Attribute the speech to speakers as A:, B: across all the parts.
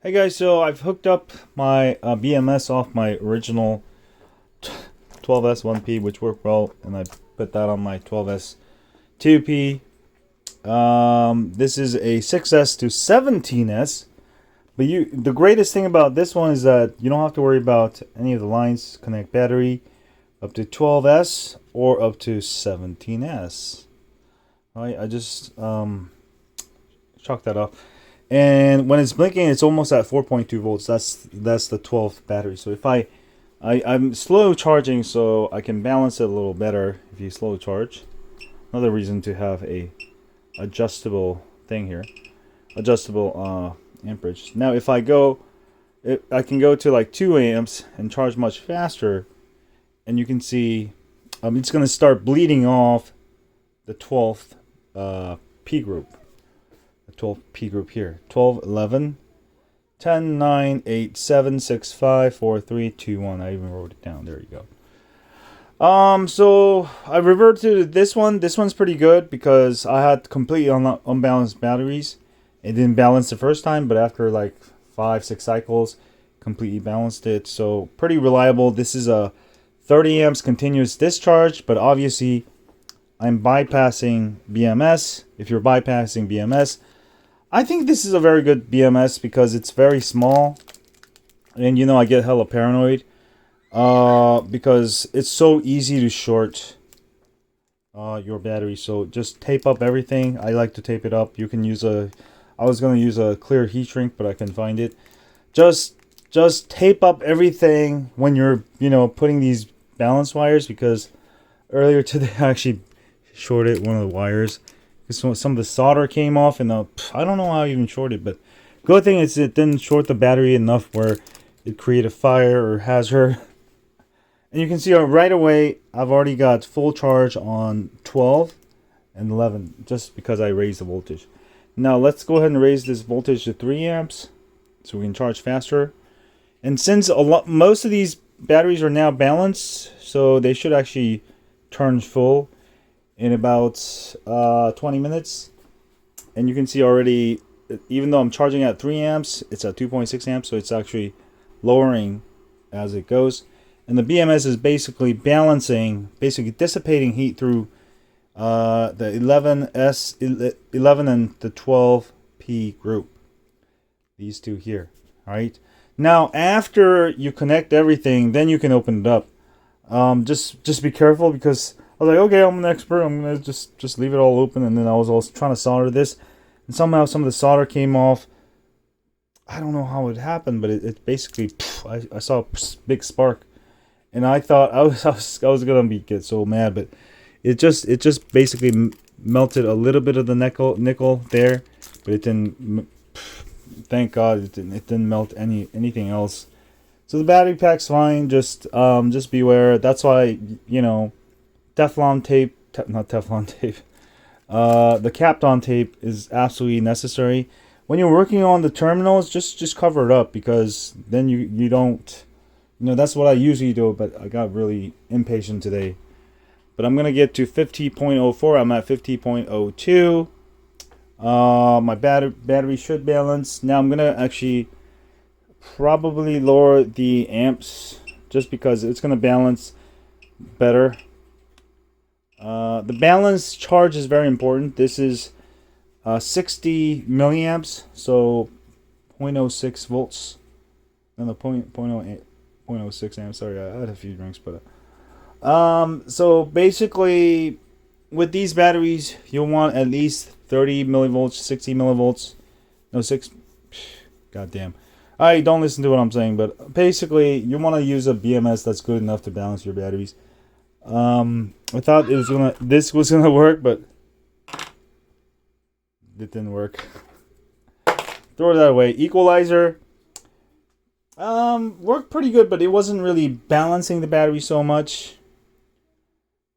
A: Hey guys, so I've hooked up my BMS off my original 12S 1P, which worked well, and I put that on my 12S 2P. This is a 6S to 17S, but the greatest thing about this one is that you don't have to worry about any of the lines. Connect battery up to 12S or up to 17S. All right, I just chalked that off. And when it's blinking, it's almost at 4.2 volts. That's the 12th battery. So if I'm slow charging, so I can balance it a little better if you slow charge. Another reason to have a adjustable thing here, adjustable amperage. Now if I can go to like 2 amps and charge much faster, and you can see it's going to start bleeding off the 12th P group. 12P group here. 12, 11, 10, 9, 8, 7, 6, 5, 4, 3, 2, 1. I even wrote it down. There you go. So I reverted to this one. This one's pretty good because I had completely unbalanced batteries. It didn't balance the first time, but after like 5, 6 cycles, completely balanced it. So pretty reliable. This is a 30 amps continuous discharge, but obviously I'm bypassing BMS. If you're bypassing BMS, I think this is a very good BMS because it's very small, and I get hella paranoid because it's so easy to short your battery. So just tape up everything. I like to tape it up. You can use I was gonna use a clear heat shrink, but I can find it. Just tape up everything when you're putting these balance wires, because earlier today I actually shorted one of the wires. Some of the solder came off, and I don't know how I even shorted, but good thing is it didn't short the battery enough where it created a fire or hazard. And you can see right away I've already got full charge on 12 and 11 just because I raised the voltage. Now let's go ahead and raise this voltage to 3 amps so we can charge faster. And since most of these batteries are now balanced, so they should actually turn full in about 20 minutes. And you can see already, even though I'm charging at 3 amps, it's at 2.6 amps, so it's actually lowering as it goes. And the BMS is basically dissipating heat through the 11 and the 12P group, these two here. All right, now after you connect everything, then you can open it up. Just be careful, because I was like, okay, I'm an expert, I'm gonna just leave it all open. And then I was also trying to solder this, and somehow some of the solder came off. I don't know how it happened, but it basically, I saw a big spark, and I thought I was gonna get so mad, but it just basically melted a little bit of the nickel there, but it didn't. Thank God it didn't melt anything else. So the battery pack's fine. Just beware. That's why Teflon tape, not Teflon tape. The Kapton tape is absolutely necessary when you're working on the terminals. Just cover it up, because then you don't. That's what I usually do, but I got really impatient today. But I'm gonna get to 50.04. I'm at 50.02. My battery should balance. Now I'm gonna actually probably lower the amps just because it's gonna balance better. The balance charge is very important. This is 60 milliamps, so 0.06 volts. No, 0.06 amps. Sorry, I had a few drinks, but so basically, with these batteries, you'll want at least 30 millivolts, 60 millivolts. No, 6. Goddamn. Alright, don't listen to what I'm saying, but basically, you want to use a BMS that's good enough to balance your batteries. I thought this was gonna work, but it didn't work. Throw that away. Equalizer worked pretty good, but it wasn't really balancing the battery so much.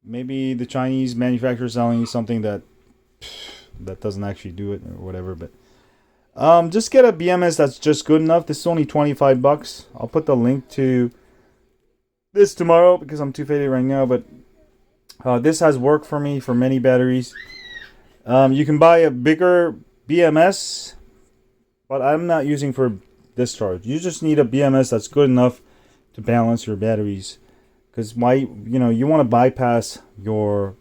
A: Maybe the Chinese manufacturer is selling you something that doesn't actually do it or whatever. But just get a BMS that's just good enough. This is only $25. I'll put the link to this tomorrow because I'm too faded right now, but this has worked for me for many batteries. You can buy a bigger BMS, but I'm not using for discharge. You just need a BMS that's good enough to balance your batteries. Because you want to bypass your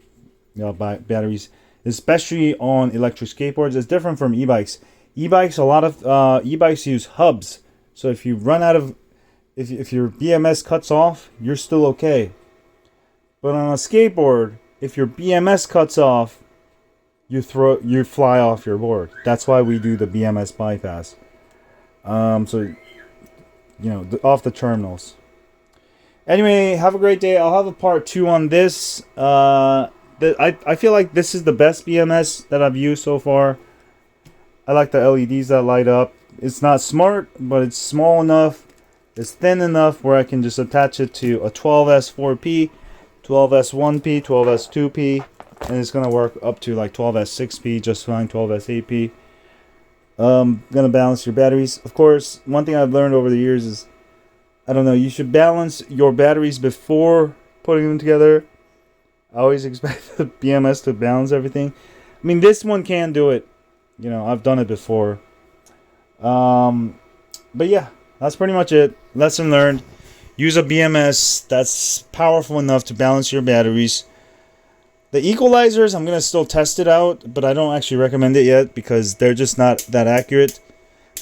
A: batteries, especially on electric skateboards. It's different from e-bikes. E-bikes, a lot of e-bikes use hubs. So if you run out of, if your BMS cuts off, you're still okay. But on a skateboard, if your BMS cuts off, you fly off your board. That's why we do the BMS bypass. So off the terminals. Anyway, have a great day. I'll have a part 2 on this. I feel like this is the best BMS that I've used so far. I like the LEDs that light up. It's not smart, but it's small enough. It's thin enough where I can just attach it to a 12S 4P, 12S 1P, 12S 2P, and it's going to work up to like 12S 6P, just fine, 12S 8P. Gonna balance your batteries. Of course, one thing I've learned over the years is, I don't know, you should balance your batteries before putting them together. I always expect the BMS to balance everything. I mean, this one can do it. I've done it before. But yeah, that's pretty much it. Lesson learned. Use a BMS that's powerful enough to balance your batteries. The equalizers, I'm going to still test it out, but I don't actually recommend it yet because they're just not that accurate.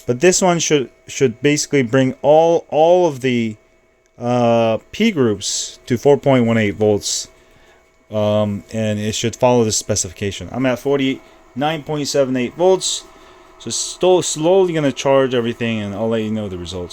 A: But this one should basically bring all of the P groups to 4.18 volts. And it should follow the specification. I'm at 49.78 volts. So still slowly going to charge everything, and I'll let you know the results.